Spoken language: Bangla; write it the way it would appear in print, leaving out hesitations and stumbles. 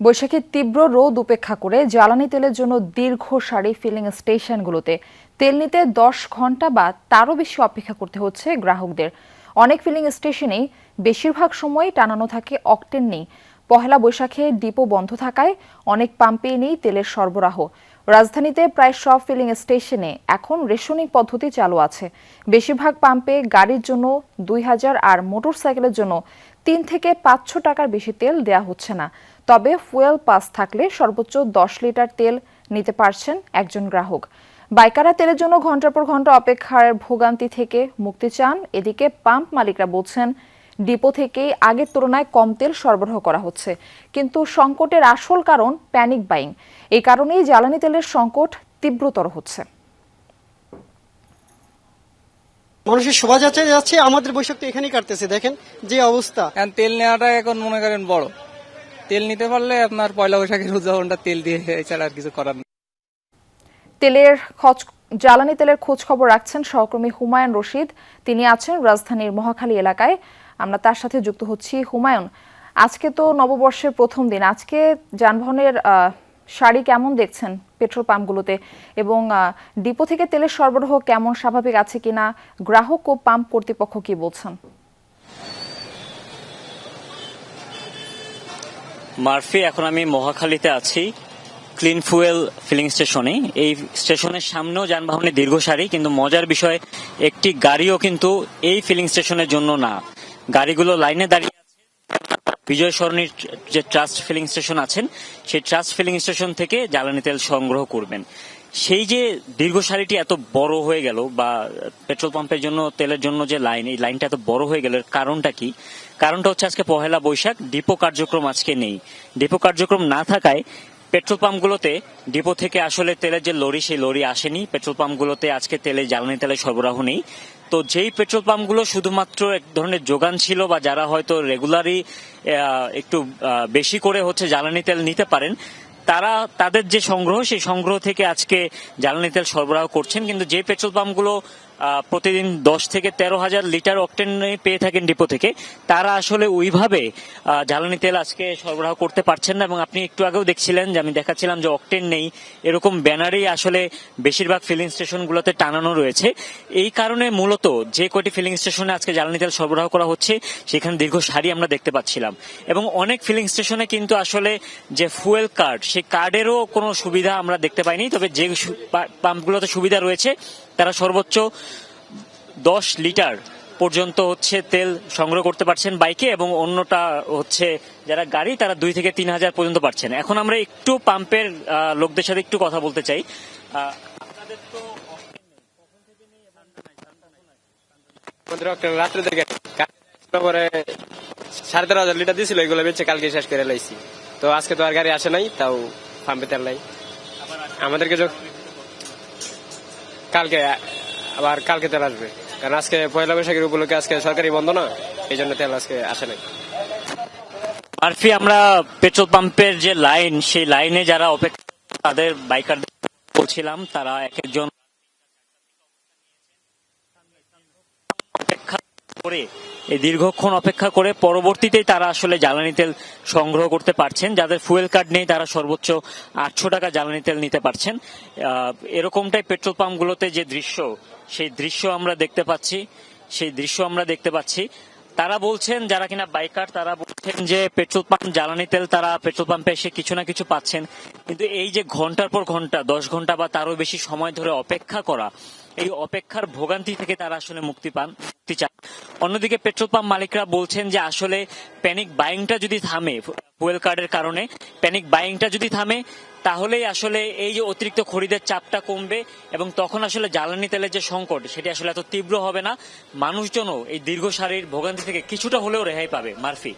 বৈশাখীর তীব্র রোদ উপেক্ষা করে জ্বালানি তেলের জন্য দীর্ঘ সারি ফিলিং স্টেশনগুলোতে তেল নিতে 10 ঘন্টা বা তারও বেশি অপেক্ষা করতে হচ্ছে গ্রাহকদের। অনেক ফিলিং স্টেশনেই বেশিরভাগ সময়ই টানানো থাকে অকটেন নেই। পহেলা বৈশাখে ডিপো বন্ধ থাকায় অনেক পাম্পেই নেই তেলের সরবরাহ। রাজধানীতে প্রায় সব ফিলিং স্টেশনে এখন রেশনিং পদ্ধতি চালু আছে। বেশিরভাগ পাম্পে গাড়ির জন্য 2000 আর মোটরসাইকেলের জন্য 3 থেকে 500 টাকার বেশি তেল দেয়া হচ্ছে না। তবে ফুয়েল পাস থাকলে সর্বোচ্চ 10 লিটার তেল নিতে পারছেন একজন গ্রাহক। বাইকাররা তেলের জন্য ঘন্টার পর ঘন্টা অপেক্ষার ভোগান্তি থেকে মুক্তি চান। এদিকে পাম্প মালিকরা বলছেন ডিপো থেকেই আগের তুলনায় কম তেল সরবরাহ করা হচ্ছে, কিন্তু সংকটের আসল কারণ প্যানিক বাইং। এই কারণেই জ্বালানি তেলের সংকট তীব্রতর হচ্ছে। মানুষের শোভাযাত্রা যাচ্ছে, আমাদের বৈশাখ তো এখানেই কাটতেছে। দেখেন যে অবস্থা। তেল নেওয়াটা এখন মনে করেন বড়, তেল নিতে পারলে আপনার পয়লা বৈশাখের উদযাপনটা তেল দিয়ে এছাড়া আর কিছু করার নেই। জ্বালানি তেলের খোঁজ খবর রাখছেন সহকর্মী হুমায়ুন রশিদ। তিনি আছেন রাজধানীর মহাখালী এলাকায়। আমরা তার সাথে যুক্ত হচ্ছি। হুমায়ুন, আজকে তো নববর্ষের প্রথম দিন, আজকে যানবাহনের সারি কেমন দেখছেন পেট্রোল পাম্পগুলোতে, এবং ডিপো থেকে তেলের সরবরাহ কেমন, স্বাভাবিক আছে কিনা, গ্রাহক ও পাম্প কর্তৃপক্ষ কি বলছেন? মার্ফি, এখন আমি মহাখালীতে আছি ক্লিন ফুয়েল ফিলিং স্টেশনে। এই স্টেশনের সামনেও যানবাহনের দীর্ঘ সারি, কিন্তু মজার বিষয় একটি গাড়িও কিন্তু এই ফিলিং স্টেশনের জন্য না। গাড়িগুলো লাইনে দাঁড়িয়ে আছে বিজয় সরণির যে ট্রাস্ট ফিলিং স্টেশন আছেন, সেই ট্রাস্ট ফিলিং স্টেশন থেকে জ্বালানি তেল সংগ্রহ করবেন। সেই যে দীর্ঘ সারিটি এত বড় হয়ে গেল, বা পেট্রোল পাম্পের জন্য তেলের জন্য যে লাইন, এই লাইনটা এত বড় হয়ে গেল, কারণটা কি? কারণটা হচ্ছে আজকে পহেলা বৈশাখ, ডিপো কার্যক্রম আজকে নেই। ডিপো কার্যক্রম না থাকায় পেট্রোল পাম্পগুলোতে ডিপো থেকে আসলে তেলের যে লরি, সেই লরি আসেনি। পেট্রোল পাম্পগুলোতে আজকে জ্বালানি তেলের সরবরাহ নেই। তো যেই পেট্রোল পাম্পগুলো শুধুমাত্র এক ধরনের যোগান ছিল, বা যারা হয়তো রেগুলারই একটু বেশি করে হচ্ছে জ্বালানি তেল নিতে পারেন, তারা তাদের যে সংগ্রহ, সেই সংগ্রহ থেকে আজকে জ্বালানি তেল সরবরাহ করছেন। কিন্তু যে পেট্রোল পাম্পগুলো প্রতিদিন 10 থেকে 13,000 লিটার অকটেন পেয়ে থাকেন ডিপো থেকে, তারা আসলে ওইভাবে জ্বালানি তেল আজকে সরবরাহ করতে পারছেন না। এবং আপনি একটু আগেও দেখছিলেন যে আমি দেখাচ্ছিলাম যে অকটেন নেই, এরকম ব্যানারেই আসলে বেশিরভাগ ফিলিং স্টেশনগুলোতে টানানো রয়েছে। এই কারণে মূলত যে কয়টি ফিলিং স্টেশনে আজকে জ্বালানি তেল সরবরাহ করা হচ্ছে, সেখানে দীর্ঘ সারি আমরা দেখতে পাচ্ছিলাম। এবং অনেক ফিলিং স্টেশনে কিন্তু আসলে যে ফুয়েল কার্ড, সেই কার্ডেরও কোনো সুবিধা আমরা দেখতে পাইনি। তবে যে পাম্পগুলোতে সুবিধা রয়েছে, তারা সর্বোচ্চ 10 লিটার পর্যন্ত হচ্ছে তেল সংগ্রহ করতে পারছেন বাইকে, এবং অন্যটা হচ্ছে যারা গাড়ি, তারা 2 থেকে 3,000 পর্যন্ত পাচ্ছেন। এখন আমরা একটু পাম্পের লোকদের সাথে একটু কথা বলতে চাই। আপনাদের তো রাত্রে থেকে 13,500 লিটার দিয়েছিল, এগুলো বেঁচে কালকে শেষ করে লাইছি। তো আজকে তো আর গাড়ি আসে নাই, তাও পাম্পে তেল নাই আমাদেরকে। কালকে তেল আসবে, কারণ আজকে পয়লা বৈশাখের উপলক্ষে আজকে সরকারি বন্ধ না, এই জন্য তেল আজকে আসে নাই। মারফি, আমরা পেট্রোল পাম্পের যে লাইন, সেই লাইনে যারা অপেক্ষা, তাদের বাইকার বলছিলাম, তারা এক একজন অপেক্ষা করে, এই দীর্ঘক্ষণ অপেক্ষা করে পরবর্তীতে তারা আসলে জ্বালানি তেল সংগ্রহ করতে পারছেন। যাদের ফুয়েল কার্ড নেই, তারা সর্বোচ্চ 800 টাকা জ্বালানি তেল নিতে পারছেন। এরকমটাই পেট্রোল পাম্পগুলোতে যে দৃশ্য, সেই দৃশ্য আমরা দেখতে পাচ্ছি। তারা বলছেন, যারা কিনা বাইকার, তারা বলছেন যে পেট্রোল পাম্প জ্বালানি তেল তারা পেট্রোল পাম্পে এসে কিছু না কিছু পাচ্ছেন, কিন্তু এই যে ঘন্টার পর ঘন্টা, 10 ঘন্টা বা তারও বেশি সময় ধরে অপেক্ষা করা, এই অপেক্ষার ভোগান্তি থেকে তারা আসলে মুক্তি চান। অন্যদিকে পেট্রোল পাম্প মালিকরা বলছেন যে আসলে প্যানিক বাইংটা যদি থামে, ফুয়েল কার্ডের কারণে প্যানিক বাইংটা যদি থামে, তাহলেই আসলে এই যে অতিরিক্ত খরিদের চাপটা কমবে, এবং তখন আসলে জ্বালানি তেলের যে সংকট, সেটি আসলে এত তীব্র হবে না। মানুষজনও এই দীর্ঘ সারির ভোগান্তি থেকে কিছুটা হলেও রেহাই পাবে। মারফি।